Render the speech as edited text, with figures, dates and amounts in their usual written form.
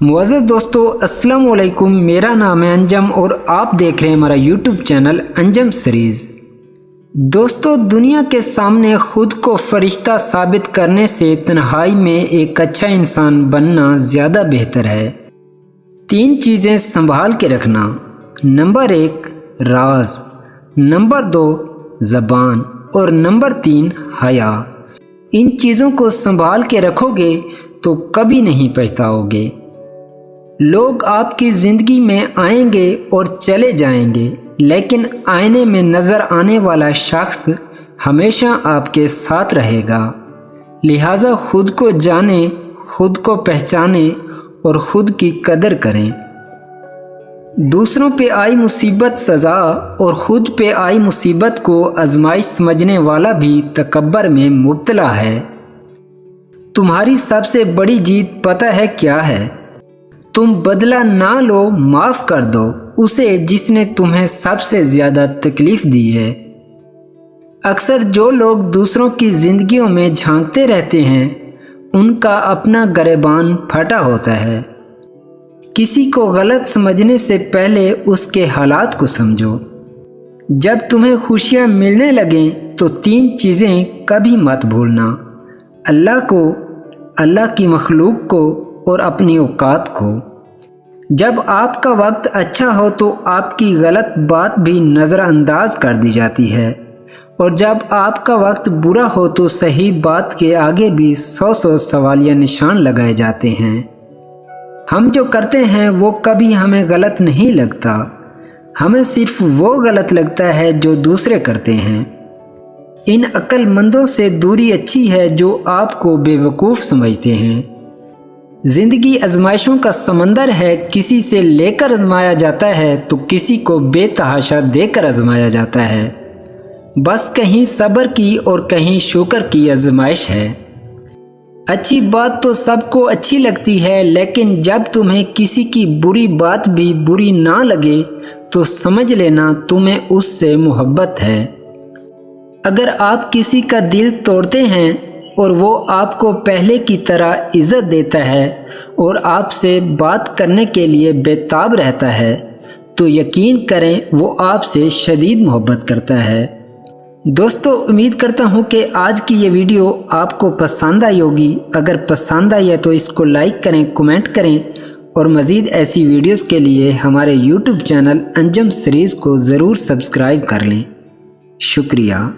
मुअज़्ज़ज़ दोस्तों, अस्सलाम वालेकुम। मेरा नाम है अंजम और आप देख रहे हैं हमारा यूट्यूब चैनल अंजम सीरीज़। दोस्तों, दुनिया के सामने ख़ुद को फ़रिश्ता साबित करने से तन्हाई में एक अच्छा इंसान बनना ज़्यादा बेहतर है। 3 चीज़ें संभाल के रखना। नंबर 1 राज, नंबर 2 ज़बान और नंबर 3 हया। इन चीज़ों को संभाल के रखोगे तो कभी नहीं पछताओगे। लोग आपकी ज़िंदगी में आएंगे और चले जाएंगे, लेकिन आईने में नज़र आने वाला शख्स हमेशा आपके साथ रहेगा। लिहाजा खुद को जाने, खुद को पहचाने और खुद की कदर करें। दूसरों पे आई मुसीबत सज़ा और खुद पे आई मुसीबत को आजमाइश समझने वाला भी तकब्बर में मुब्तला है। तुम्हारी सबसे बड़ी जीत पता है क्या है? तुम बदला ना लो, माफ़ कर दो उसे जिसने तुम्हें सबसे ज़्यादा तकलीफ़ दी है। अक्सर जो लोग दूसरों की ज़िंदगियों में झांकते रहते हैं, उनका अपना गिरेबान फटा होता है। किसी को गलत समझने से पहले उसके हालात को समझो। जब तुम्हें खुशियाँ मिलने लगें तो 3 चीज़ें कभी मत भूलना: अल्लाह को, अल्लाह की मखलूक को और अपनी औकात को। जब आपका वक्त अच्छा हो तो आपकी गलत बात भी नज़रअंदाज कर दी जाती है, और जब आपका वक्त बुरा हो तो सही बात के आगे भी 100 सवालिया निशान लगाए जाते हैं। हम जो करते हैं वो कभी हमें गलत नहीं लगता, हमें सिर्फ वो गलत लगता है जो दूसरे करते हैं। इन अक्लमंदों से दूरी अच्छी है जो आपको बेवकूफ़ समझते हैं। ज़िंदगी आजमाइशों का समंदर है, किसी से लेकर आजमाया जाता है तो किसी को बेतहाशा देकर आजमाया जाता है। बस कहीं सब्र की और कहीं शुक्र की आजमाइश है। अच्छी बात तो सबको अच्छी लगती है, लेकिन जब तुम्हें किसी की बुरी बात भी बुरी ना लगे तो समझ लेना तुम्हें उससे मोहब्बत है। अगर आप किसी का दिल तोड़ते हैं और वो आपको पहले की तरह इज़्ज़त देता है और आपसे बात करने के लिए बेताब रहता है, तो यकीन करें वो आपसे शदीद मोहब्बत करता है। दोस्तों, उम्मीद करता हूँ कि आज की ये वीडियो आपको पसंद आई होगी। अगर पसंद आई है तो इसको लाइक करें, कमेंट करें और मज़ीद ऐसी वीडियोज़ के लिए हमारे यूट्यूब चैनल अंजम सीरीज़ को ज़रूर सब्सक्राइब कर लें। शुक्रिया।